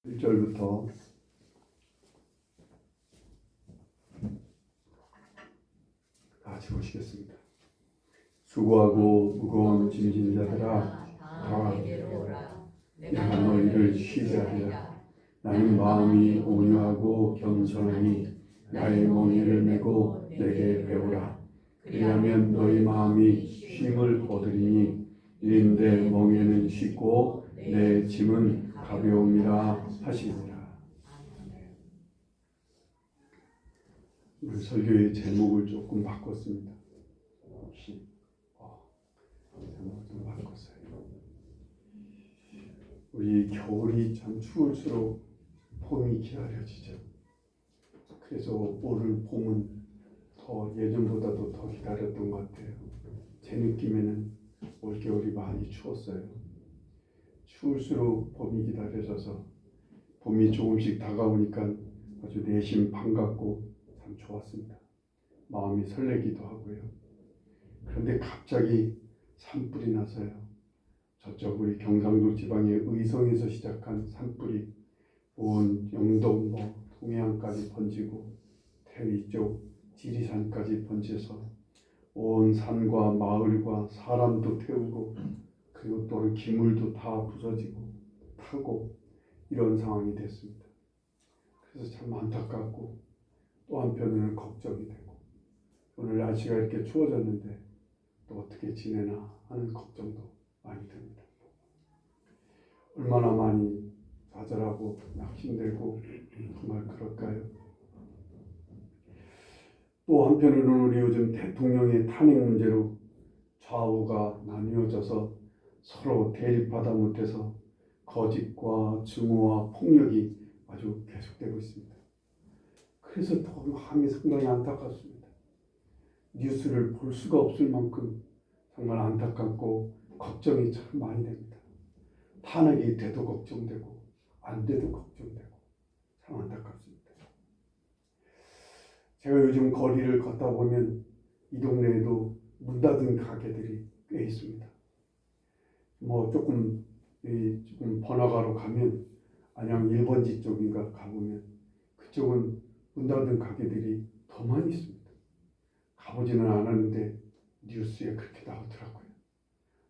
1절부터 같이 보시겠습니다. 수고하고 무거운 짐진 자들아 다 내게로 오라. 내가 너희를 쉬게 하리라. 나는 마음이 온유하고 겸손하니 나의 멍에를 메고 내게 배우라. 그리하면 너희 마음이 쉼을 얻으리니 이인데 멍에는 쉽고 내 짐은 가벼움이라 하시니라. 오늘 설교의 제목을 조금 바꿨습니다. 혹시 제목을 좀 바꿨어요. 우리 겨울이 참 추울수록 봄이 기다려지죠. 그래서 올 봄은 더 예전보다도 더 기다렸던 것 같아요. 제 느낌에는 올겨울이 많이 추웠어요. 추울수록 봄이 기다려져서 봄이 조금씩 다가오니까 아주 내심 반갑고 참 좋았습니다. 마음이 설레기도 하고요. 그런데 갑자기 산불이 나서요. 저쪽 우리 경상도 지방의 의성에서 시작한 산불이 온 영동 동해안까지 번지고 태위 쪽 지리산까지 번져서 온 산과 마을과 사람도 태우고 그리고 또는 기물도 다 부서지고 타고 이런 상황이 됐습니다. 그래서 참 안타깝고 또 한편으로는 걱정이 되고 오늘 날씨가 이렇게 추워졌는데 또 어떻게 지내나 하는 걱정도 많이 듭니다. 얼마나 많이 좌절하고 힘들고 정말 그럴까요? 또 한편으로는 우리 요즘 대통령의 탄핵 문제로 좌우가 나뉘어져서 서로 대립하다 못해서 거짓과 증오와 폭력이 아주 계속되고 있습니다. 그래서 더 마음이 상당히 안타깝습니다. 뉴스를 볼 수가 없을 만큼 정말 안타깝고 걱정이 참 많이 됩니다. 탄핵이 돼도 걱정되고 안 돼도 걱정되고 참 안타깝습니다. 제가 요즘 거리를 걷다 보면 이 동네에도 문 닫은 가게들이 꽤 있습니다. 조금 번화가로 가면 안양 1번지 쪽인가 가보면 그쪽은 문 닫은 가게들이 더 많이 있습니다. 가보지는 않았는데 뉴스에 그렇게 나오더라고요.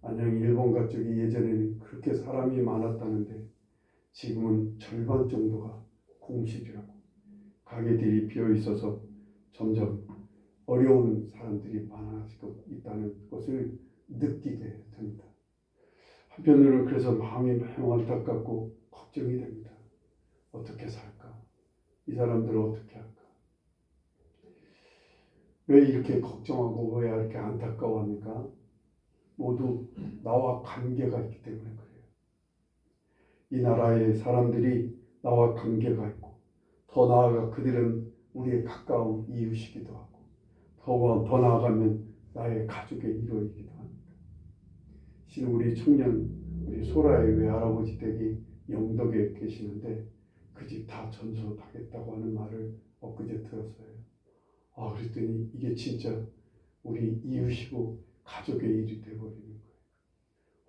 안양 1번가 쪽이 예전에는 그렇게 사람이 많았다는데 지금은 절반 정도가 공실이라고 가게들이 비어 있어서 점점 어려운 사람들이 많아지고 있다는 것을 느끼게 됩니다. 한편으로는 그래서 마음이 매우 안타깝고 걱정이 됩니다. 어떻게 살까? 이 사람들은 어떻게 할까? 왜 이렇게 걱정하고 왜 이렇게 안타까워합니까? 모두 나와 관계가 있기 때문에 그래요. 이 나라의 사람들이 나와 관계가 있고 더 나아가 그들은 우리의 가까운 이웃이기도 하고 더 나아가면 나의 가족의 일원이기도 합니다. 우리 청년 우리 소라의 외할아버지 댁이 영덕에 계시는데 그 집 다 전소하겠다고 하는 말을 엊그제 들었어요. 그랬더니 이게 진짜 우리 이웃이고 가족의 일이 되어버리는 거예요.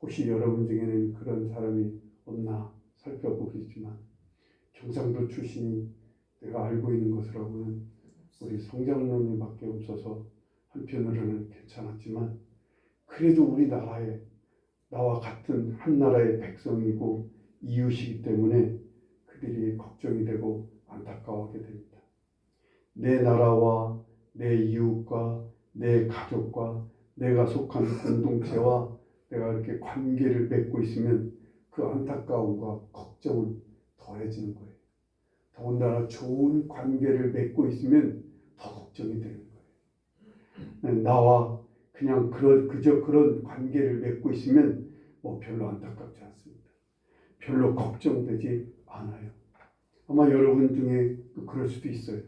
혹시 여러분 중에는 그런 사람이 없나 살펴보겠지만 경상도 출신이 내가 알고 있는 것으로는 우리 성장로님밖에 없어서 한편으로는 괜찮았지만 그래도 우리나라에 나와 같은 한 나라의 백성이고 이웃이기 때문에 그들이 걱정이 되고 안타까워하게 됩니다. 내 나라와 내 이웃과 내 가족과 내가 속한 공동체와 내가 이렇게 관계를 맺고 있으면 그 안타까움과 걱정은 더해지는 거예요. 더군다나 좋은 관계를 맺고 있으면 더 걱정이 되는 거예요. 나와 그냥 그저 그런 관계를 맺고 있으면 별로 안타깝지 않습니다. 별로 걱정되지 않아요. 아마 여러분 중에 그럴 수도 있어요.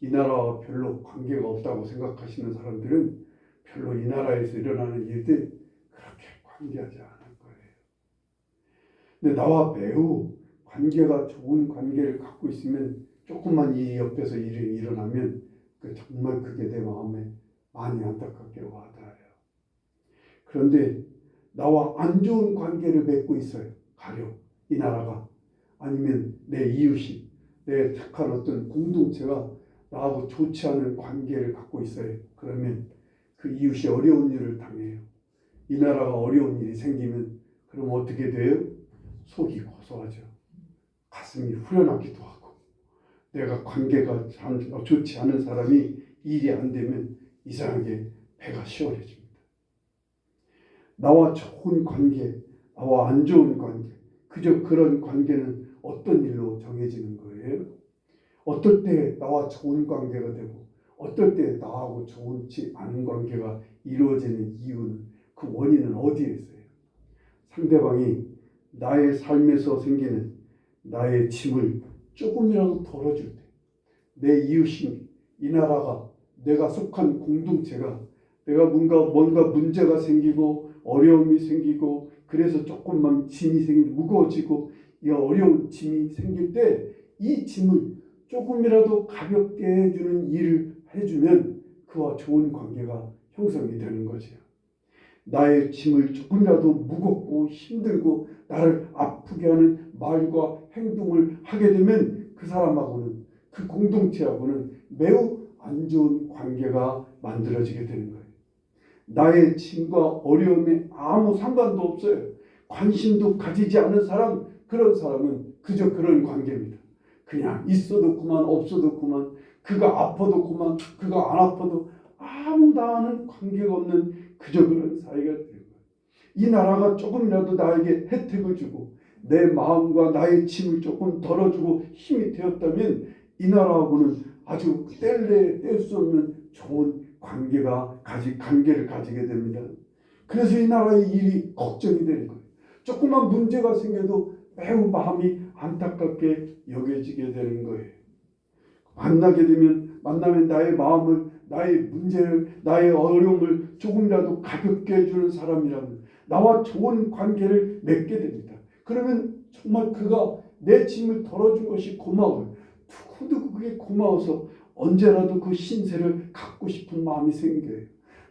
이 나라와 별로 관계가 없다고 생각하시는 사람들은 별로 이 나라에서 일어나는 일들 그렇게 관계하지 않을 거예요. 근데 나와 매우 관계가 좋은 관계를 갖고 있으면 조금만 이 옆에서 일이 일어나면 정말 그게 내 마음에 많이 안타깝게 와닿아요. 그런데 나와 안 좋은 관계를 맺고 있어요. 가령 이 나라가 아니면 내 이웃이, 내 착한 어떤 공동체가 나하고 좋지 않은 관계를 갖고 있어요. 그러면 그 이웃이 어려운 일을 당해요. 이 나라가 어려운 일이 생기면 그럼 어떻게 돼요? 속이 고소하죠. 가슴이 후련하기도 하고, 내가 관계가 좋지 않은 사람이 일이 안 되면 이상하게 배가 시원해집니다. 나와 좋은 관계, 나와 안 좋은 관계, 그저 그런 관계는 어떤 일로 정해지는 거예요? 어떨 때 나와 좋은 관계가 되고 어떨 때 나하고 좋지 않은 관계가 이루어지는 이유는, 그 원인은 어디에 있어요? 상대방이 나의 삶에서 생기는 나의 짐을 조금이라도 덜어줄 때, 내 이웃이, 이 나라가, 내가 속한 공동체가, 내가 뭔가 문제가 생기고 어려움이 생기고 그래서 조금만 짐이 무거워지고 이 어려운 짐이 생길 때 이 짐을 조금이라도 가볍게 해주는 일을 해주면 그와 좋은 관계가 형성이 되는 거죠. 나의 짐을 조금이라도 무겁고 힘들고 나를 아프게 하는 말과 행동을 하게 되면 그 사람하고는, 그 공동체하고는 매우 안 좋은 관계가 만들어지게 되는 거예요. 나의 짐과 어려움에 아무 상관도 없어요. 관심도 가지지 않은 사람, 그런 사람은 그저 그런 관계입니다. 그냥 있어도 그만, 없어도 그만, 그가 아파도 그만, 그가 안 아파도 아무 나와는 관계가 없는 그저 그런 사이가 되는 거예요. 이 나라가 조금이라도 나에게 혜택을 주고 내 마음과 나의 짐을 조금 덜어주고 힘이 되었다면 이 나라하고는 아주 뗄래야 뗄 수 없는 좋은 관계를 가지게 됩니다. 그래서 이 나라의 일이 걱정이 되는 거예요. 조그만 문제가 생겨도 매우 마음이 안타깝게 여겨지게 되는 거예요. 만나면 나의 마음을, 나의 문제를, 나의 어려움을 조금이라도 가볍게 해주는 사람이라면 나와 좋은 관계를 맺게 됩니다. 그러면 정말 그가 내 짐을 덜어준 것이 고마워요. 누구도 그게 고마워서 언제라도 그 신세를 갖고 싶은 마음이 생겨요.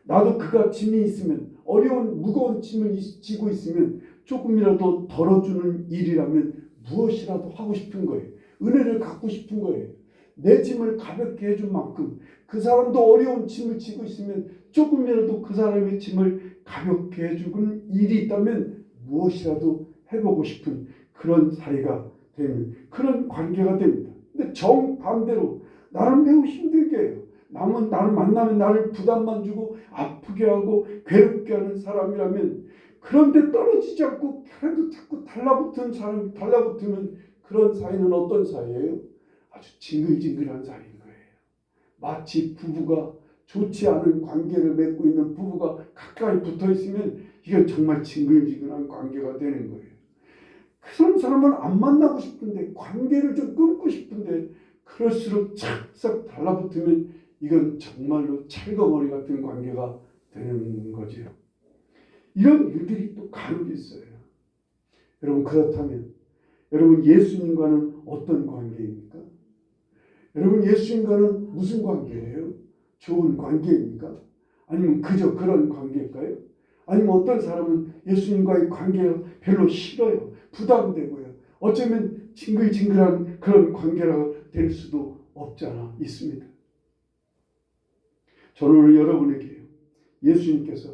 나도 그가 짐이 있으면, 어려운 무거운 짐을 지고 있으면 조금이라도 덜어주는 일이라면 무엇이라도 하고 싶은 거예요. 은혜를 갖고 싶은 거예요. 내 짐을 가볍게 해준 만큼 그 사람도 어려운 짐을 지고 있으면 조금이라도 그 사람의 짐을 가볍게 해주는 일이 있다면 무엇이라도 해보고 싶은 그런 사이가 되는, 그런 관계가 됩니다. 근데 정반대로 나를 매우 힘들게 해요. 나는 만나면 나를 부담만 주고 아프게 하고 괴롭게 하는 사람이라면, 그런데 떨어지지 않고 그래도 자꾸 달라붙으면 그런 사이는 어떤 사이예요? 아주 징글징글한 사이인 거예요. 마치 부부가, 좋지 않은 관계를 맺고 있는 부부가 가까이 붙어 있으면 이건 정말 징글징글한 관계가 되는 거예요. 그런 사람은 안 만나고 싶은데, 관계를 좀 끊고 싶은데 그럴수록 착착 달라붙으면 이건 정말로 찰거머리 같은 관계가 되는 거죠. 이런 일들이 또 간혹 있어요. 여러분, 그렇다면 여러분, 예수님과는 어떤 관계입니까? 여러분, 예수님과는 무슨 관계예요? 좋은 관계입니까? 아니면 그저 그런 관계일까요? 아니면 어떤 사람은 예수님과의 관계가 별로 싫어요. 부담되고요. 어쩌면 징글징글한 그런 관계가 될 수도 없지 않아 있습니다. 저는 오늘 여러분에게 예수님께서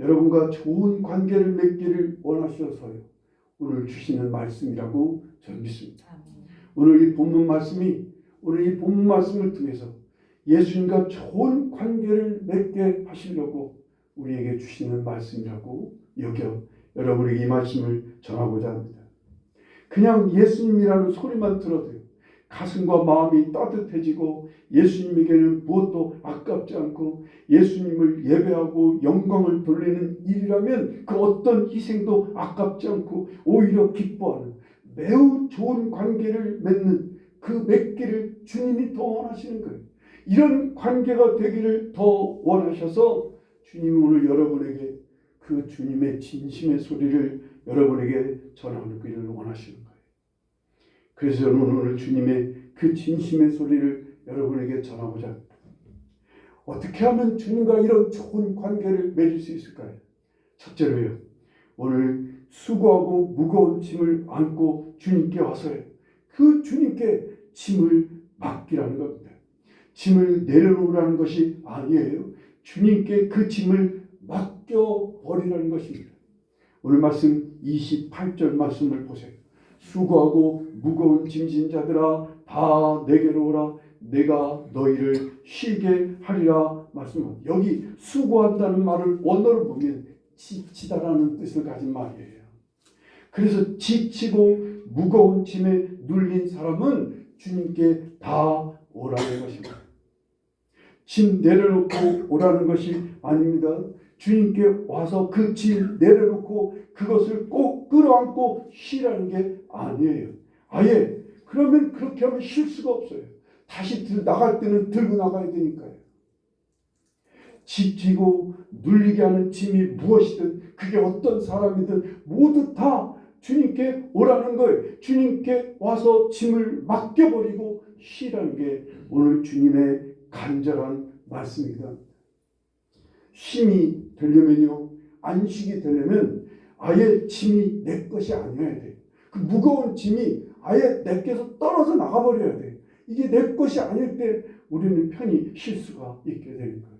여러분과 좋은 관계를 맺기를 원하셔서요, 오늘 주시는 말씀이라고 저는 믿습니다. 오늘 이 본문 말씀을 통해서 예수님과 좋은 관계를 맺게 하시려고 우리에게 주시는 말씀이라고 여겨 여러분에게 이 말씀을 전하고자 합니다. 그냥 예수님이라는 소리만 들어도요, 가슴과 마음이 따뜻해지고 예수님에게는 무엇도 아깝지 않고 예수님을 예배하고 영광을 돌리는 일이라면 그 어떤 희생도 아깝지 않고 오히려 기뻐하는 매우 좋은 관계를 맺는, 그 맺기를 주님이 더 원하시는 거예요. 이런 관계가 되기를 더 원하셔서 주님이 오늘 여러분에게 그 주님의 진심의 소리를 여러분에게 전하기를 원하시는 거예요. 그래서 저는 오늘 주님의 그 진심의 소리를 여러분에게 전하고자 합니다. 어떻게 하면 주님과 이런 좋은 관계를 맺을 수 있을까요? 첫째로요, 오늘 수고하고 무거운 짐을 안고 주님께 와서요, 그 주님께 짐을 맡기라는 겁니다. 짐을 내려놓으라는 것이 아니에요. 주님께 그 짐을 맡겨버리라는 것입니다. 오늘 말씀 28절 말씀을 보세요. 수고하고 무거운 짐진 자들아 다 내게로 오라. 내가 너희를 쉬게 하리라 말씀합니다. 여기 수고한다는 말을 원어로 보면 지치다라는 뜻을 가진 말이에요. 그래서 지치고 무거운 짐에 눌린 사람은 주님께 다 오라는 것입니다. 짐 내려놓고 오라는 것이 아닙니다. 주님께 와서 그 짐 내려놓고 그것을 꼭 끌어안고 쉬라는 게 아니에요. 아예 그러면 그렇게 하면 쉴 수가 없어요. 다시 나갈 때는 들고 나가야 되니까요. 지치고 눌리게 하는 짐이 무엇이든 그게 어떤 사람이든 모두 다 주님께 오라는 거예요. 주님께 와서 짐을 맡겨버리고 쉬라는 게 오늘 주님의 간절한 말씀입니다. 쉼이 되려면요, 안식이 되려면 아예 짐이 내 것이 아니어야 돼요. 그 무거운 짐이 아예 내게서 떨어져 나가버려야 돼요. 이게 내 것이 아닐 때 우리는 편히 쉴 수가 있게 되는 거예요.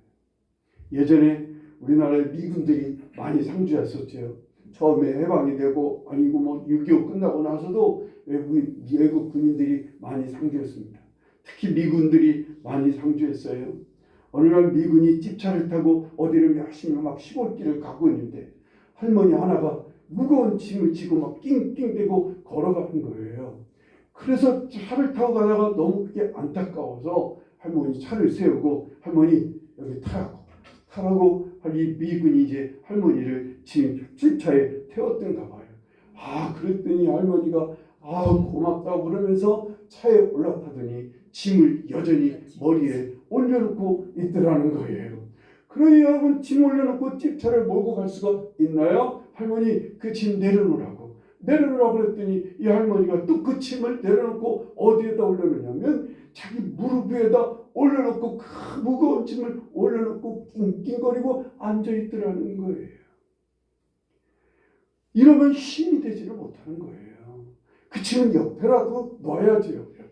예전에 우리나라의 미군들이 많이 상주했었죠. 처음에 해방이 되고 아니고 뭐 6.25 끝나고 나서도 외국 군인들이 많이 상주했습니다. 특히 미군들이 많이 상주했어요. 어느 날 미군이 찝차를 타고 어디를 열심히 막 시골길을 가고 있는데 할머니 하나가 무거운 짐을 지고 막 낑낑대고 걸어가는 거예요. 그래서 차를 타고 가다가 너무 그게 안타까워서 할머니 차를 세우고 할머니 여기 타라고 이 미군이 이제 할머니를 찝차에 태웠던가 봐요. 그랬더니 할머니가 고맙다고 그러면서 차에 올라타더니 짐을 여전히 머리에 올려놓고 있더라는 거예요. 그러니 여러분 짐 올려놓고 찝차를 몰고 갈 수가 있나요? 할머니 그 짐 내려놓으라고 그랬더니 이 할머니가 또 그 짐을 내려놓고 어디에다 올려놓냐면 자기 무릎 위에다 올려놓고 그 무거운 짐을 올려놓고 낑낑거리고 앉아있더라는 거예요. 이러면 힘이 되지를 못하는 거예요. 그 짐은 옆에라도 놔야죠. 옆에라도.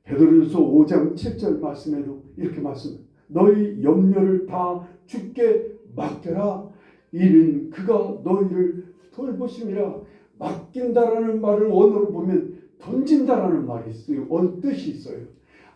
베드로전서 5장 7절 말씀에도 이렇게 말씀합니다. 너희 염려를 다 주께 맡겨라. 이는 그가 너희를 돌보심이라. 맡긴다라는 말을 원어로 보면 던진다라는 말이 있어요. 뜻이 있어요.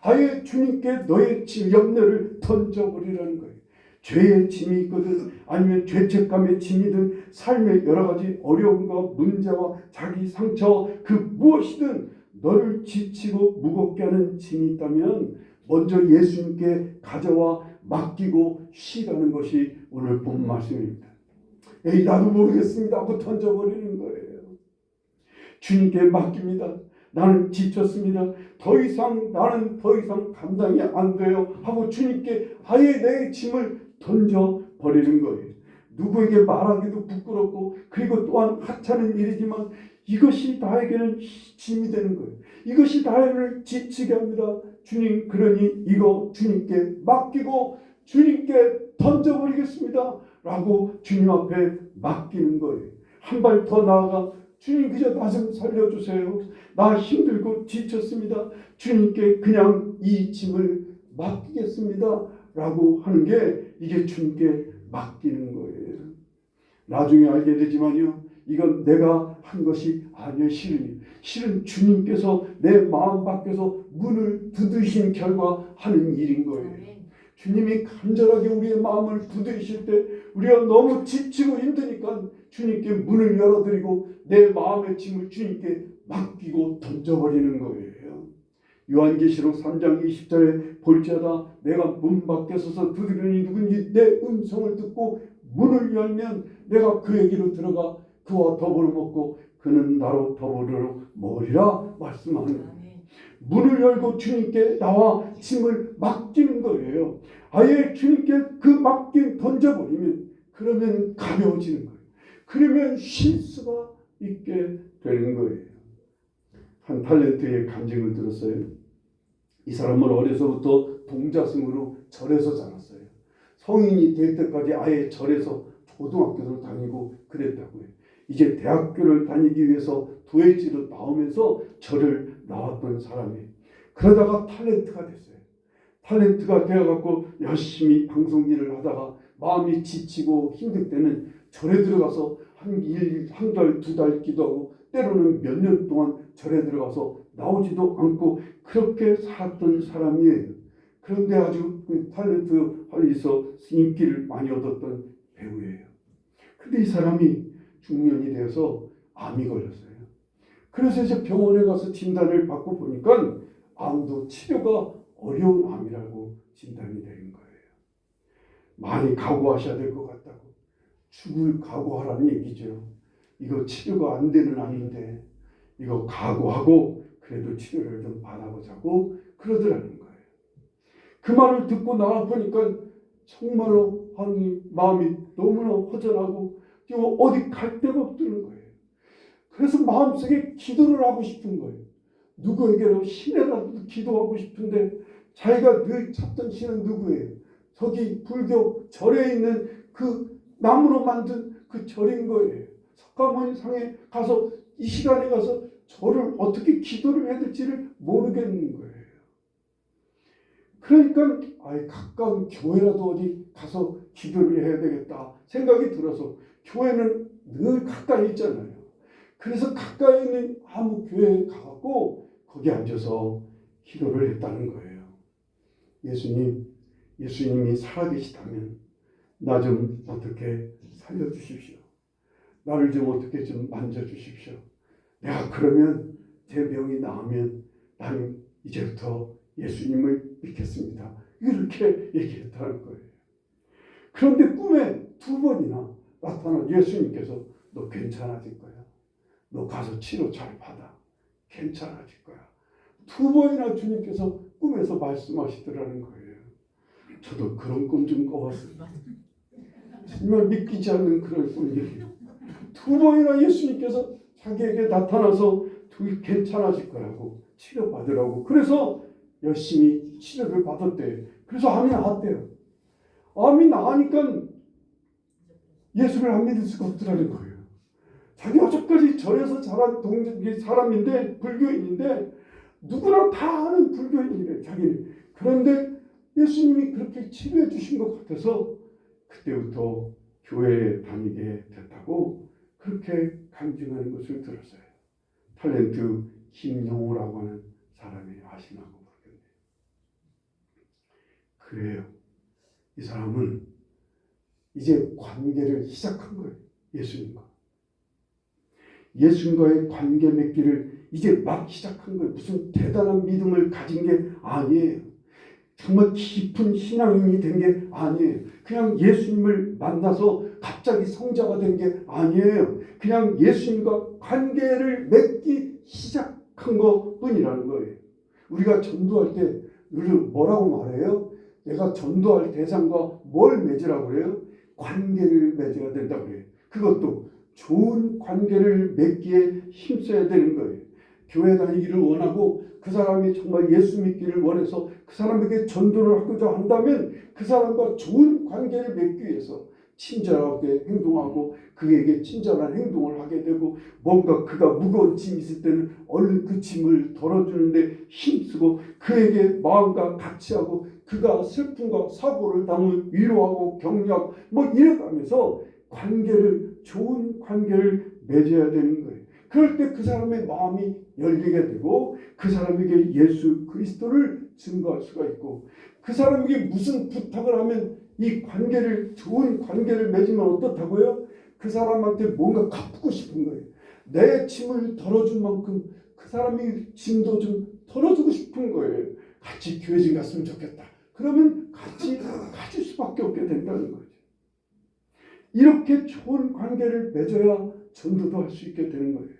아예 주님께 너의 염려를 던져버리라는 거예요. 죄의 짐이 있거든 아니면 죄책감의 짐이든 삶의 여러 가지 어려움과 문제와 자기 상처 그 무엇이든 너를 지치고 무겁게 하는 짐이 있다면 먼저 예수님께 가져와 맡기고 쉬라는 것이 오늘 본 말씀입니다. 에이 나도 모르겠습니다 하고 던져버리는 거예요. 주님께 맡깁니다. 나는 지쳤습니다. 나는 더 이상 감당이 안 돼요 하고 주님께 아예 내 짐을 던져버리는 거예요. 누구에게 말하기도 부끄럽고 그리고 또한 하찮은 일이지만 이것이 나에게는 짐이 되는 거예요. 이것이 나를 지치게 합니다. 주님 그러니 이거 주님께 맡기고 주님께 던져버리겠습니다 라고 주님 앞에 맡기는 거예요. 한 발 더 나아가 주님 그저 나 좀 살려주세요. 나 힘들고 지쳤습니다. 주님께 그냥 이 짐을 맡기겠습니다 라고 하는 게 이게 주님께 맡기는 거예요. 나중에 알게 되지만요. 이건 내가 한 것이 아니에요. 실은 주님께서 내 마음 밖에서 문을 두드리신 결과 하는 일인 거예요. 주님이 간절하게 우리의 마음을 두드리실 때 우리가 너무 지치고 힘드니까 주님께 문을 열어드리고 내 마음의 짐을 주님께 맡기고 던져버리는 거예요. 요한계시록 3장 20절에 볼지어다 내가 문 밖에 서서 두드리니 누군지 내 음성을 듣고 문을 열면 내가 그에게로 들어가 그와 더불어 먹고 그는 나로 더불어 먹으리라 말씀하는 거예요. 문을 열고 주님께 나와 짐을 맡기는 거예요. 아예 주님께 그 맡긴 던져버리면 그러면 가벼워지는 거예요. 그러면 쉴 수가 있게 되는 거예요. 한 탤런트의 간증을 들었어요. 이 사람은 어려서부터 동자승으로 절에서 자랐어요. 성인이 될 때까지 아예 절에서 고등학교를 다니고 그랬다고요. 이제 대학교를 다니기 위해서 도예지로 나오면서 절을 나왔던 사람이에요. 그러다가 탤런트가 됐어요. 탤런트가 되어갖고 열심히 방송 일을 하다가 마음이 지치고 힘들 때는 절에 들어가서 한 달, 두 달 기도하고 때로는 몇 년 동안 절에 들어가서 나오지도 않고 그렇게 살았던 사람이에요. 그런데 아주 그 탤런트에서 인기를 많이 얻었던 배우예요. 근데 이 사람이 중년이 되어서 암이 걸렸어요. 그래서 이제 병원에 가서 진단을 받고 보니까 암도 치료가 어려운 암이라고 진단이 되는 거예요. 많이 각오하셔야 될 것 같다고. 죽을 각오하라는 얘기죠. 이거 치료가 안 되는 암인데 이거 각오하고 그래도 치료를 좀 받아보자고 그러더라는 거예요. 그 말을 듣고 나와 보니까 정말로 마음이 너무나 허전하고 어디 갈 데가 없다는 거예요. 그래서 마음속에 기도를 하고 싶은 거예요. 누구에게로 신에라도 기도하고 싶은데 자기가 늘 찾던 신은 누구예요? 저기 불교 절에 있는 그 나무로 만든 그 절인 거예요. 석가모니상에 가서 이 시간에 가서 절을 어떻게 기도를 해야 될지를 모르겠는 거예요. 그러니까 가까운 교회라도 어디 가서 기도를 해야 되겠다 생각이 들어서 교회는 늘 가까이 있잖아요. 그래서 가까이 있는 아무 교회에 가고 거기 앉아서 기도를 했다는 거예요. 예수님이 살아계시다면 나 좀 어떻게 살려주십시오. 나를 좀 어떻게 좀 만져주십시오. 내가 그러면 제 병이 나으면 나는 이제부터 예수님을 믿겠습니다. 이렇게 얘기했다는 거예요. 그런데 꿈에 2번이나 나타난 예수님께서 너 괜찮아질 거야. 너 가서 치료 잘 받아. 괜찮아질 거야. 2번이나 주님께서 꿈에서 말씀하시더라는 거예요. 저도 그런 꿈 좀 꿔봤어요. 정말 믿기지 않는 그런 꿈이에요. 2번이나 예수님께서 자기에게 나타나서 괜찮아질 거라고 치료받으라고 그래서 열심히 치료를 받았대요. 그래서 암이 나았대요. 암이 나으니까 예수를 안 믿을 수가 없더라는 거예요. 자기 어저까지 절에서 자란 사람인데 불교인인데 누구나 다 아는 불교인이래 자기는. 그런데 예수님이 그렇게 치료해 주신 것 같아서 그때부터 교회에 다니게 됐다고 그렇게 간증하는 것을 들었어요. 탤런트 김용호라고 하는 사람이 아시나고 모르겠네요. 그래요. 이 사람은 이제 관계를 시작한 거예요. 예수님과의 관계 맺기를 이제 막 시작한 거예요. 무슨 대단한 믿음을 가진 게 아니에요. 정말 깊은 신앙인이 된 게 아니에요. 그냥 예수님을 만나서 갑자기 성자가 된 게 아니에요. 그냥 예수님과 관계를 맺기 시작한 것뿐이라는 거예요. 우리가 전도할 때 뭐라고 말해요? 내가 전도할 대상과 뭘 맺으라고 그래요? 관계를 맺어야 된다고 그래요. 그것도 좋은 관계를 맺기에 힘써야 되는 거예요. 교회 다니기를 원하고 그 사람이 정말 예수 믿기를 원해서 그 사람에게 전도를 하고자 한다면 그 사람과 좋은 관계를 맺기 위해서 친절하게 행동하고 그에게 친절한 행동을 하게 되고 뭔가 그가 무거운 짐이 있을 때는 얼른 그 짐을 덜어주는데 힘쓰고 그에게 마음과 같이 하고 그가 슬픔과 사고를 당하면 위로하고 격려하고 이래가면서 좋은 관계를 맺어야 되는 거예요. 그럴 때 그 사람의 마음이 열리게 되고 그 사람에게 예수 그리스도를 증거할 수가 있고 그 사람에게 무슨 부탁을 하면 이 좋은 관계를 맺으면 어떻다고요? 그 사람한테 뭔가 갚고 싶은 거예요. 내 짐을 덜어준 만큼 그 사람이 짐도 좀 덜어주고 싶은 거예요. 같이 교회 좀 갔으면 좋겠다. 그러면 같이 가질 수밖에 없게 된다는 거죠. 이렇게 좋은 관계를 맺어야 전도도 할 수 있게 되는 거예요.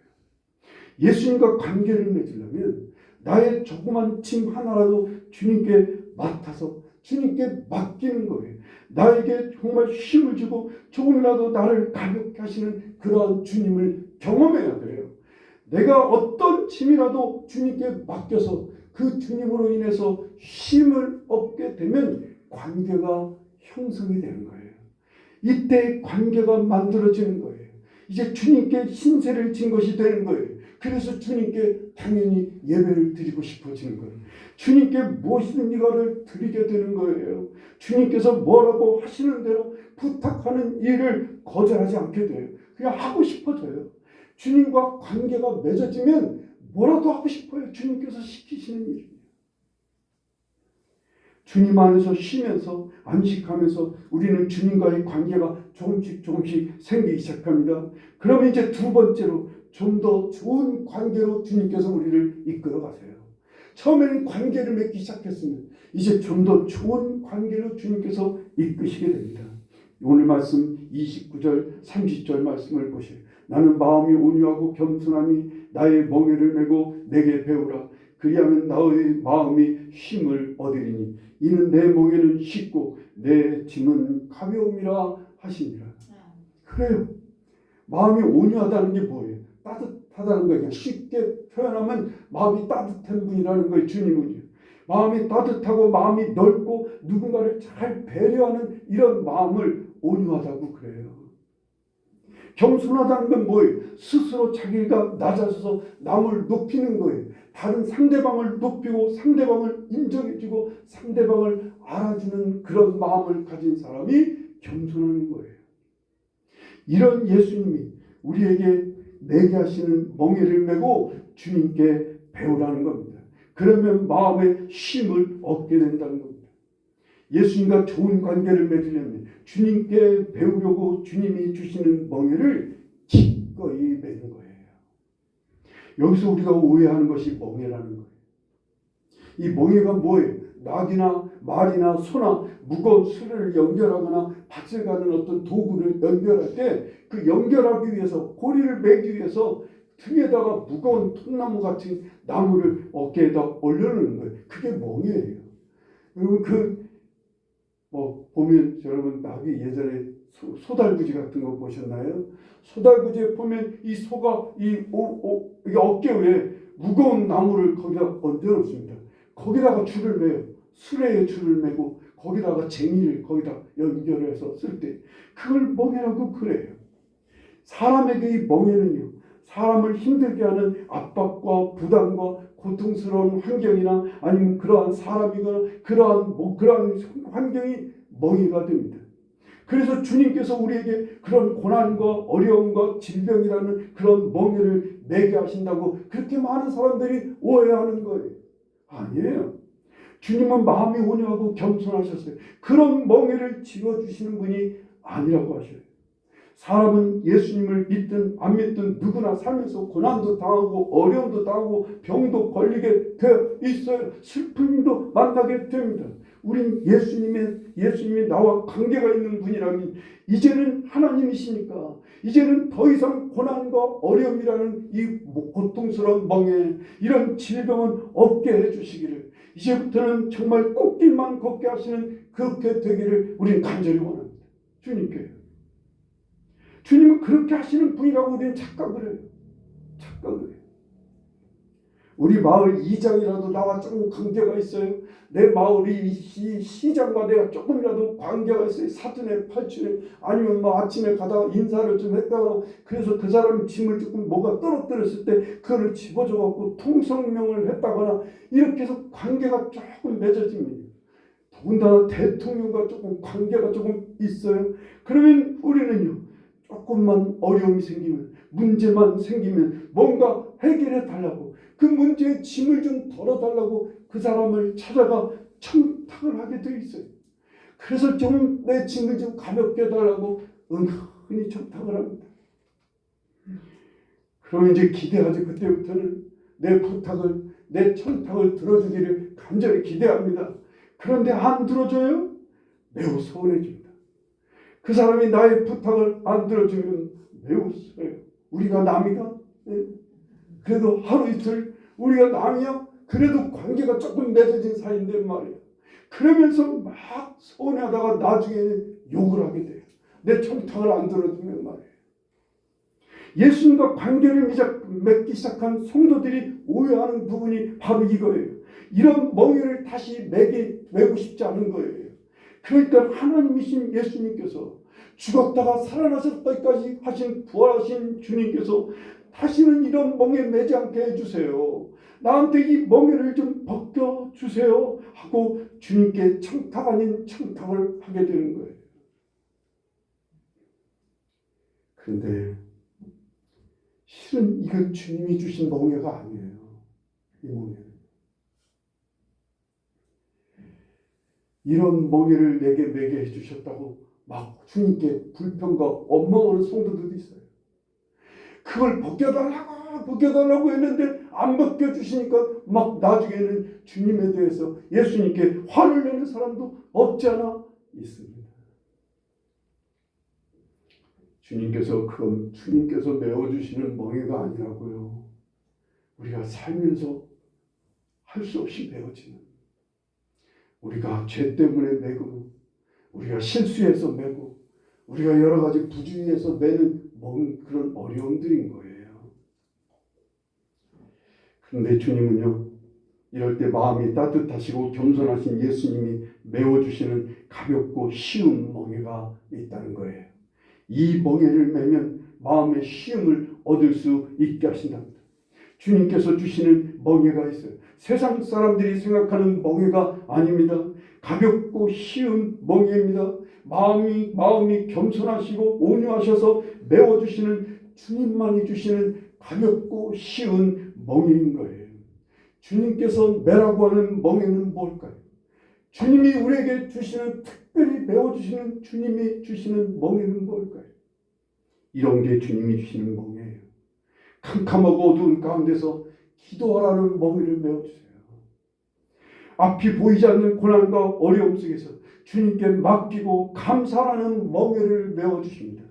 예수님과 관계를 맺으려면 나의 조그만 짐 하나라도 주님께 맡아서 주님께 맡기는 거예요. 나에게 정말 힘을 주고 조금이라도 나를 가볍게 하시는 그러한 주님을 경험해야 돼요. 내가 어떤 짐이라도 주님께 맡겨서 그 주님으로 인해서 힘을 얻게 되면 관계가 형성이 되는 거예요. 이때 관계가 만들어지는 거예요. 이제 주님께 신세를 진 것이 되는 거예요. 그래서 주님께 당연히 예배를 드리고 싶어지는 거예요. 주님께 무엇이든 이거를 드리게 되는 거예요. 주님께서 뭐라고 하시는 대로 부탁하는 일을 거절하지 않게 돼요. 그냥 하고 싶어져요. 주님과 관계가 맺어지면 뭐라도 하고 싶어요. 주님께서 시키시는 일이에요. 주님 안에서 쉬면서 안식하면서 우리는 주님과의 관계가 조금씩 생기기 시작합니다. 그러면 이제 두 번째로 좀 더 좋은 관계로 주님께서 우리를 이끌어 가세요. 처음에는 관계를 맺기 시작했으면 이제 좀 더 좋은 관계로 주님께서 이끄시게 됩니다. 오늘 말씀 29절 30절 말씀을 보세요. 나는 마음이 온유하고 겸손하니 나의 멍에를 메고 내게 배우라. 그리하면 나의 마음이 쉼을 얻으리니 이는 내 멍에는 쉽고 내 짐은 가벼움이라 하시니라. 그래요. 마음이 온유하다는 게 뭐예요? 따뜻하다는 거예요. 쉽게 표현하면 마음이 따뜻한 분이라는 거예요. 주님은요. 마음이 따뜻하고 마음이 넓고 누군가를 잘 배려하는 이런 마음을 온유하다고 그래요. 겸손하다는 건 뭐예요? 스스로 자기가 낮아져서 남을 높이는 거예요. 다른 상대방을 높이고 상대방을 인정해주고 상대방을 알아주는 그런 마음을 가진 사람이 겸손한 거예요. 이런 예수님이 우리에게 매게 하시는 멍에를 메고 주님께 배우라는 겁니다. 그러면 마음의 쉼을 얻게 된다는 겁니다. 예수님과 좋은 관계를 맺으려면 주님께 배우려고 주님이 주시는 멍에를 기꺼이 매는 거예요. 여기서 우리가 오해하는 것이 멍에라는 거예요. 이 멍에가 뭐예요? 낙이나 말이나 소나 무거운 수레를 연결하거나 밭을 가는 어떤 도구를 연결할 때 그 연결하기 위해서 고리를 매기 위해서 등에다가 무거운 통나무 같은 나무를 어깨에다 올려놓는 거예요. 그게 멍에예요. 여러분 보면 여러분 낙이 예전에 소달구지 같은 거 보셨나요? 소달구지에 보면 이 소가 이 어깨 위에 무거운 나무를 거기다 얹어놓습니다. 거기다가 줄을 매요. 수레에 줄을 매고 거기다가 쟁이를 거기다 연결해서 쓸 때 그걸 멍에라고 그래요. 사람에게 이 멍에는요, 사람을 힘들게 하는 압박과 부담과 고통스러운 환경이나 아니면 그러한 사람이거나 그러한 환경이 멍에가 됩니다. 그래서 주님께서 우리에게 그런 고난과 어려움과 질병이라는 그런 멍에를 매게 하신다고 그렇게 많은 사람들이 오해하는 거예요. 아니에요. 주님은 마음이 온유하고 겸손하셨어요. 그런 멍에를 지어주시는 분이 아니라고 하셔요. 사람은 예수님을 믿든 안 믿든 누구나 살면서 고난도 당하고 어려움도 당하고 병도 걸리게 되어 있어요. 슬픔도 만나게 됩니다. 우린 예수님이 나와 관계가 있는 분이라면 이제는 하나님이시니까 이제는 더 이상 고난과 어려움이라는 이 고통스러운 멍에 이런 질병은 없게 해주시기를 이제부터는 정말 꽃길만 걷게 하시는 그렇게 되기를 우리는 간절히 원합니다. 주님은 그렇게 하시는 분이라고 우리는 착각을 해요. 우리 마을 이장이라도 나와 조금 관계가 있어요. 내 마을이 시장과 내가 조금이라도 관계가 있어요. 사돈에 팔촌에 아니면 아침에 가다가 인사를 좀 했다거나 그래서 그 사람이 짐을 조금 뭐가 떨어뜨렸을 때 그거를 집어줘갖고 통성명을 했다거나 이렇게 해서 관계가 조금 맺어집니다. 더군다나 대통령과 조금 관계가 조금 있어요. 그러면 우리는요. 조금만 어려움이 생기면 문제만 생기면 뭔가 해결해 달라고 그 문제의 짐을 좀 덜어달라고 그 사람을 찾아가 청탁을 하게 돼 있어요. 그래서 좀 내 짐을 좀 가볍게 해달라고 은근히 청탁을 합니다. 그러면 이제 기대하죠. 그때부터는 내 부탁을 내 청탁을 들어주기를 간절히 기대합니다. 그런데 안 들어줘요? 매우 서운해집니다. 그 사람이 나의 부탁을 안 들어주면 매우 싫어요. 우리가 남이가? 그래도 하루 이틀 우리가 남이야? 그래도 관계가 조금 맺어진 사이인데 말이에요. 그러면서 막 서운해하다가 나중에는 욕을 하게 돼요. 내 청탁을 안 들어주면 말이에요. 예수님과 관계를 맺기 시작한 성도들이 오해하는 부분이 바로 이거예요. 이런 멍에를 다시 매고 싶지 않은 거예요. 그러니까 하나님이신 예수님께서 죽었다가 살아나셨다까지 하신 부활하신 주님께서 다시는 이런 멍에 매지 않게 해주세요. 나한테 이 멍에를 좀 벗겨주세요 하고 주님께 청탁 아닌 청탁을 하게 되는 거예요. 그런데 실은 이건 주님이 주신 멍에가 아니에요. 이 멍에는. 이런 멍에를 내게 매게 해주셨다고 막 주님께 불평과 원망하는 성도들도 있어요. 그걸 벗겨달라고 했는데 안 벗겨주시니까 막 나중에는 주님에 대해서 예수님께 화를 내는 사람도 없지 않아 있습니다. 그건 주님께서 메워주시는 멍에가 아니라고요. 우리가 살면서 할 수 없이 메워지는, 우리가 죄 때문에 매고, 우리가 실수해서 매고, 우리가 여러 가지 부주의해서 매는 그런 어려움들인 거예요. 그런데 주님은요, 이럴 때 마음이 따뜻하시고 겸손하신 예수님이 메워주시는 가볍고 쉬운 멍에가 있다는 거예요. 이 멍에를 매면 마음의 쉬움을 얻을 수 있게 하신답니다. 주님께서 주시는 멍에가 있어요. 세상 사람들이 생각하는 멍에가 아닙니다. 가볍고 쉬운 멍에입니다. 마음이 겸손하시고 온유하셔서 메워주시는 주님만이 주시는 가볍고 쉬운 멍에인 거예요. 주님께서 매라고 하는 멍에는 뭘까요? 주님이 우리에게 주시는, 특별히 메워주시는 주님이 주시는 멍에는 뭘까요? 이런 게 주님이 주시는 멍에예요. 캄캄하고 어두운 가운데서 기도하라는 멍에를 메워주세요. 앞이 보이지 않는 고난과 어려움 속에서 주님께 맡기고 감사하는 멍에를 메워주십니다.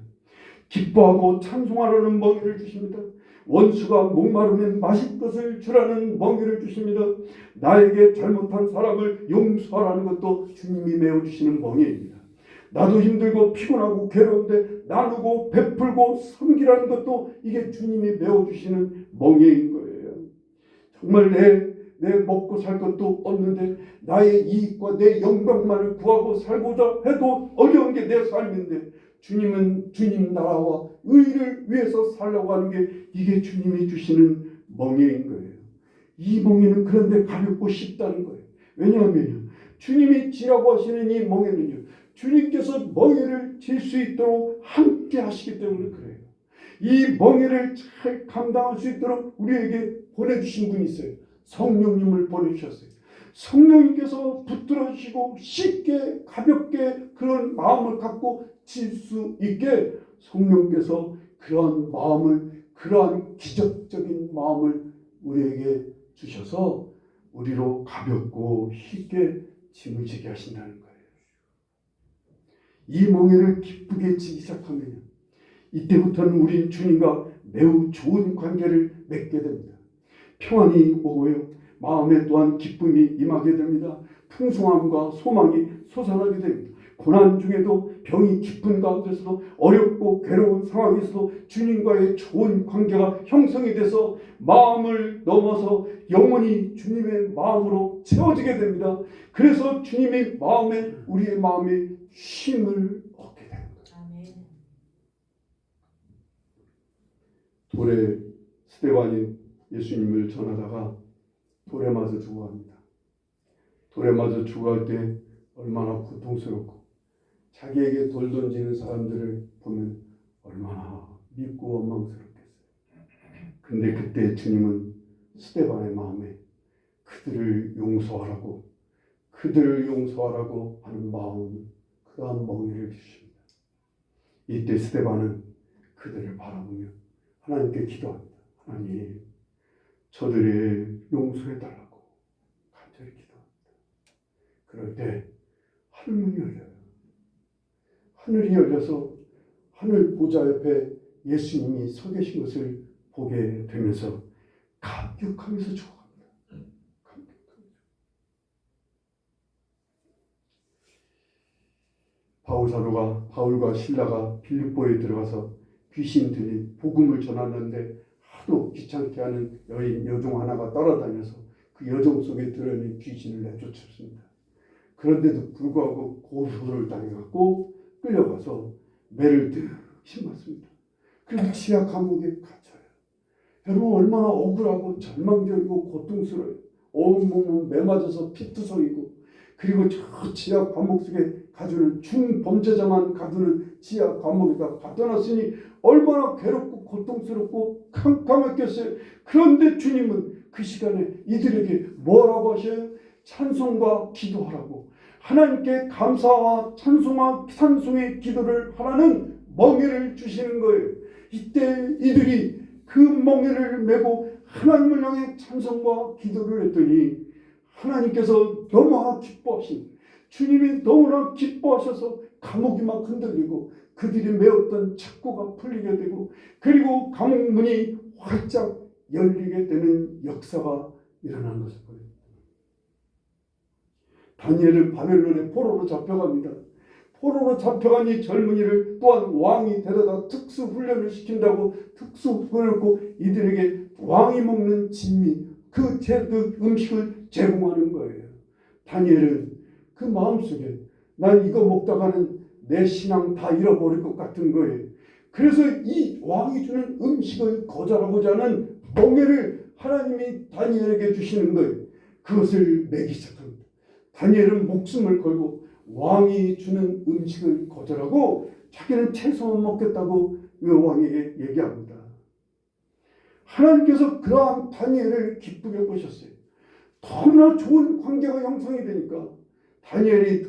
기뻐하고 찬송하라는 멍에를 주십니다. 원수가 목마르면 마실 것을 주라는 멍에를 주십니다. 나에게 잘못한 사람을 용서하라는 것도 주님이 메워주시는 멍에입니다. 나도 힘들고 피곤하고 괴로운데 나누고 베풀고 섬기라는 것도 이게 주님이 메워주시는 멍에인 거예요. 정말 내 먹고 살 것도 없는데 나의 이익과 내 영광만을 구하고 살고자 해도 어려운 게 내 삶인데 주님은 주님 나라와 의를 위해서 살려고 하는 게 이게 주님이 주시는 멍에인 거예요. 이 멍에는 그런데 가볍고 쉽다는 거예요. 왜냐하면 주님이 지라고 하시는 이 멍에는요, 주님께서 멍에를 질 수 있도록 함께 하시기 때문에 그래요. 이 멍에를 잘 감당할 수 있도록 우리에게 보내주신 분이 있어요. 성령님을 보내주셨어요. 성령님께서 붙들어 주시고 쉽게 가볍게 그런 마음을 갖고 질 수 있게 성령께서 그러한 마음을, 그러한 기적적인 마음을 우리에게 주셔서 우리로 가볍고 쉽게 짐을 지게 하신다는 거예요. 이 멍에를 기쁘게 지기 시작하면 이때부터는 우린 주님과 매우 좋은 관계를 맺게 됩니다. 평안이 오고요, 마음에 또한 기쁨이 임하게 됩니다. 풍성함과 소망이 솟아나게 됩니다. 고난 중에도 병이 깊은 가운데서도 어렵고 괴로운 상황에서도 주님과의 좋은 관계가 형성이 돼서 마음을 넘어서 영원히 주님의 마음으로 채워지게 됩니다. 그래서 주님의 마음에, 우리의 마음에 쉼을 얻게 됩니다. 돌에 스데반이 예수님을 전하다가 돌에 맞아 죽어갑니다. 돌에 맞아 죽어갈 때 얼마나 고통스럽고 자기에게 돌 던지는 사람들을 보면 얼마나 밉고 원망스럽겠어요. 근데 그때 주님은 스데반의 마음에 그들을 용서하라고 하는 마음, 그러한 멍에를 주십니다. 이때 스데반은 그들을 바라보며 하나님께 기도합니다. 하나님, 저들을 용서해달라고 간절히 기도합니다. 그럴 때 하늘문이 열려요. 하늘이 열려서 하늘 보좌 옆에 예수님이 서 계신 것을 보게 되면서 감격하면서 죽어갑니다. 바울과 실라가 빌립보에 들어가서 귀신 들린 복음을 전하는데 하도 귀찮게 하는 여종 하나가 따라다녀서 그 여종 속에 들어있는 귀신을 내쫓았습니다. 그런데도 불구하고 고소를 당해갖고 끌려가서 매를 득 심었습니다. 그래서 지하 감옥에 갇혀요. 여러분 얼마나 억울하고 절망적이고 고통스러워요. 온몸은 매 맞아서 피투성이고, 그리고 저 지하 감옥 속에 가두는 중범죄자만 가두는 지하 감옥에다 가둬놨으니 얼마나 괴롭고 고통스럽고 캄캄했겠어요. 그런데 주님은 그 시간에 이들에게 뭐라고 하셔요? 찬송과 기도하라고, 하나님께 감사와 찬송의 기도를 하라는 멍에를 주시는 거예요. 이때 이들이 그 멍에를 메고 하나님을 향해 찬송과 기도를 했더니 하나님께서 너무나 기뻐하신, 주님이 너무나 기뻐하셔서 감옥이 막 흔들리고 그들이 메었던 착고가 풀리게 되고, 그리고 감옥 문이 활짝 열리게 되는 역사가 일어난 것을 보여요. 다니엘은 바벨론의 포로로 잡혀갑니다. 포로로 잡혀간 이 젊은이를 또한 왕이 데려다 특수훈련을 시킨다고 특수훈련을 했고, 이들에게 왕이 먹는 진미, 그 음식을 제공하는 거예요. 다니엘은 그 마음속에 난 이거 먹다가는 내 신앙 다 잃어버릴 것 같은 거예요. 그래서 이 왕이 주는 음식을 거절하고자 하는 멍에를 하나님이 다니엘에게 주시는 거예요. 그것을 먹이기 시작합니다. 다니엘은 목숨을 걸고 왕이 주는 음식을 거절하고 자기는 채소만 먹겠다고 왕에게 얘기합니다. 하나님께서 그러한 다니엘을 기쁘게 보셨어요. 너무나 좋은 관계가 형성이 되니까 다니엘이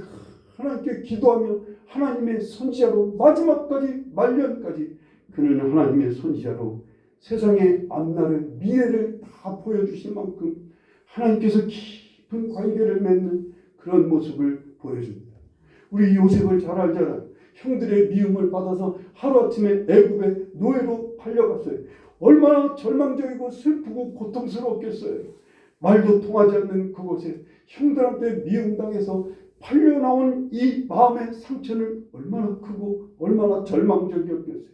하나님께 기도하며 하나님의 선지자로 마지막까지 말년까지 그는 하나님의 선지자로 세상의 앞날을 미래를 다 보여주실 만큼 하나님께서 깊은 관계를 맺는 그런 모습을 보여줍니다. 우리 요셉을 잘 알잖아요. 형들의 미움을 받아서 하루아침에 애굽의 노예로 팔려갔어요. 얼마나 절망적이고 슬프고 고통스러웠겠어요. 말도 통하지 않는 그곳에 형들한테 미움당해서 팔려나온 이 마음의 상처는 얼마나 크고 얼마나 절망적이었겠어요.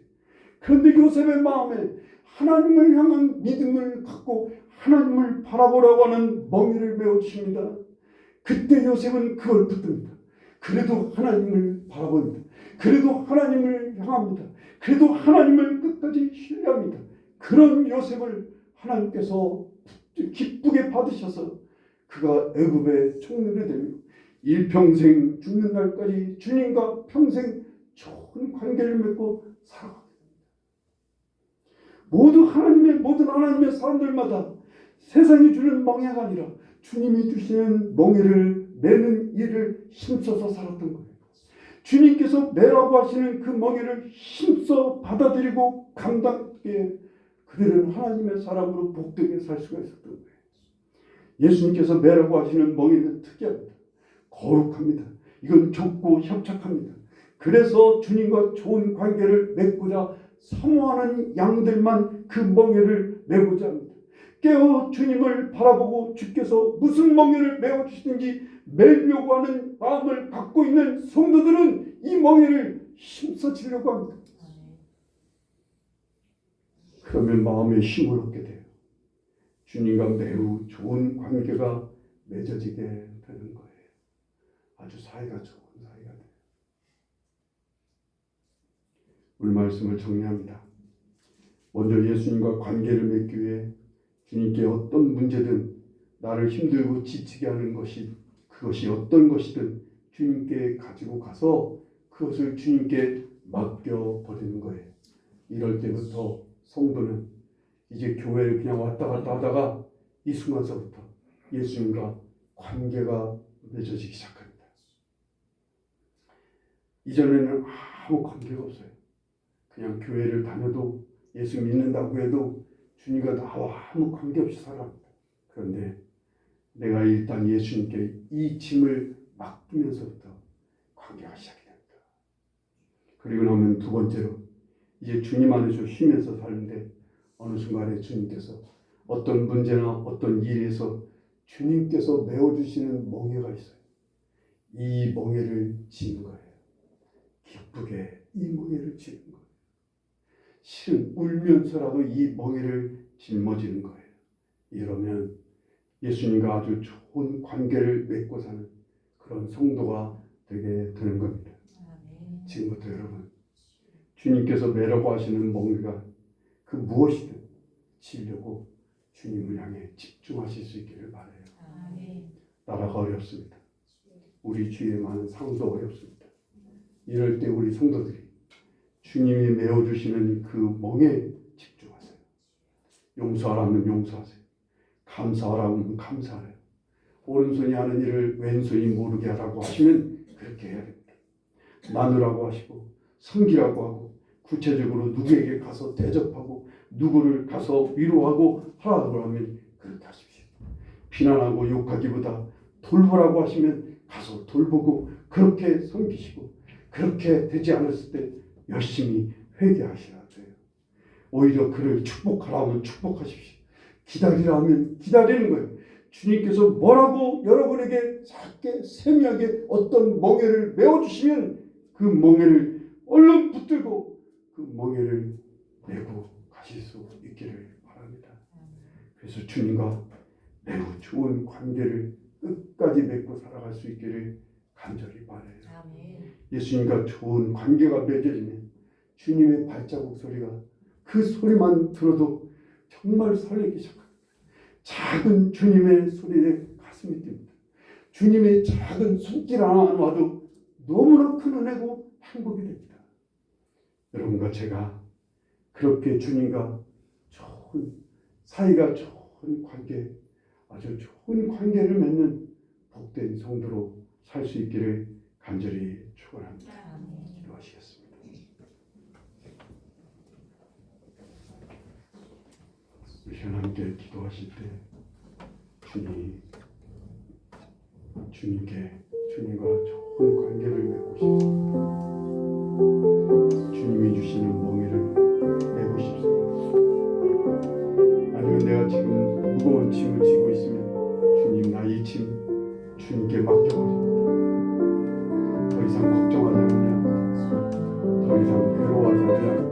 그런데 요셉의 마음에 하나님을 향한 믿음을 갖고 하나님을 바라보라고 하는 멍에를 메워주십니다. 그때 요셉은 그걸 붙듭니다. 그래도 하나님을 바라봅니다. 그래도 하나님을 향합니다. 그래도 하나님을 끝까지 신뢰합니다. 그런 요셉을 하나님께서 기쁘게 받으셔서 그가 애굽의 총리가 되며 일평생 죽는 날까지 주님과 평생 좋은 관계를 맺고 살아가게 됩니다. 모든 하나님의 사람들마다 세상이 주는 멍해가 아니라 주님이 주시는 멍해를 매는 일을 힘써서 살았던 거예요. 주님께서 매라고 하시는 그 멍해를 힘써 받아들이고 감당하게 그들은 하나님의 사람으로 복되게 살 수가 있었던 거예요. 예수님께서 매라고 하시는 멍에는 특이합니다. 거룩합니다. 이건 좁고 협착합니다. 그래서 주님과 좋은 관계를 맺고자 사모하는 양들만 그 멍에를 메고자 합니다. 깨어 주님을 바라보고 주께서 무슨 멍에를 메워주시든지 매려고 하는 마음을 갖고 있는 성도들은 이 멍에를 힘써지려고 합니다. 그러면 마음의 힘을 얻게 돼요. 주님과 매우 좋은 관계가 맺어지게 되는 거예요. 아주 사이가 좋은 사이가 돼요. 오늘 말씀을 정리합니다. 먼저 예수님과 관계를 맺기 위해 주님께 어떤 문제든 나를 힘들고 지치게 하는 그것이 어떤 것이든 주님께 가지고 가서 그것을 주님께 맡겨버리는 거예요. 이럴 때부터 성도는 이제 교회를 그냥 왔다 갔다 하다가 이 순간서부터 예수님과 관계가 맺어지기 시작합니다. 이전에는 아무 관계가 없어요. 그냥 교회를 다녀도 예수 믿는다고 해도 주님과 나와 아무 관계없이 살아갑니다. 그런데 내가 일단 예수님께 이 짐을 맡기면서부터 관계가 시작이 됩니다. 그리고 나면 두 번째로 이제 주님 안에서 쉬면서 사는데 어느 순간에 주님께서 어떤 문제나 어떤 일에서 주님께서 메워주시는 멍에가 있어요. 이 멍에를 지는 거예요. 기쁘게 이 멍에를 지는 거예요. 실은 울면서라도 이 멍에를 짊어지는 거예요. 이러면 예수님과 아주 좋은 관계를 맺고 사는 그런 성도가 되게 되는 겁니다. 지금부터 여러분 주님께서 매라고 하시는 멍에가 그 무엇이든 지으려고 주님을 향해 집중하실 수 있기를 바라요. 나라가 어렵습니다. 우리 주위에 많은 상도 어렵습니다. 이럴 때 우리 성도들이 주님이 메워주시는 그 멍에 집중하세요. 용서하라면 용서하세요. 감사하라면 감사하래요. 오른손이 하는 일을 왼손이 모르게 하라고 하시면 그렇게 해야 됩니다. 나누라고 하시고 섬기라고 하고 구체적으로 누구에게 가서 대접하고 누구를 가서 위로하고 하라고 하면 그렇게 하십시오. 비난하고 욕하기보다 돌보라고 하시면 가서 돌보고 그렇게 섬기시고, 그렇게 되지 않았을 때 열심히 회개하셔야 돼요. 오히려 그를 축복하라면 축복하십시오. 기다리라 하면 기다리는 거예요. 주님께서 뭐라고 여러분에게 작게 세미하게 어떤 멍에를 메워주시면 그 멍에를 얼른 붙들고 그 멍에를 메고 가실 수 있기를 바랍니다. 그래서 주님과 매우 좋은 관계를 끝까지 맺고 살아갈 수 있기를 간절히 바라요. 예수님과 좋은 관계가 맺어지면 주님의 발자국 소리가 그 소리만 들어도 정말 설레기 시작합니다. 작은 주님의 소리에 가슴이 뜁니다. 주님의 작은 손길 하나 와도 너무나 큰 은혜고 행복이 됩니다. 여러분과 제가 그렇게 주님과 좋은 사이가 좋은 관계, 아주 좋은 관계를 맺는 복된 성도로 살 수 있기를 간절히 축원합니다. 기도하시겠습니다. 우리 하나님께 기도하실 때 주님께 주님과 좋은 관계를 맺고 싶습니다. 주님이 주시는 멍에를 메고 싶습니다. 아니면 내가 지금 무거운 짐을 지고 있으면 주님, 나 이 짐 주님께 맡겨버립니다. 더 이상 걱정하지 않으냐, 더 이상 괴로워하지 않으냐,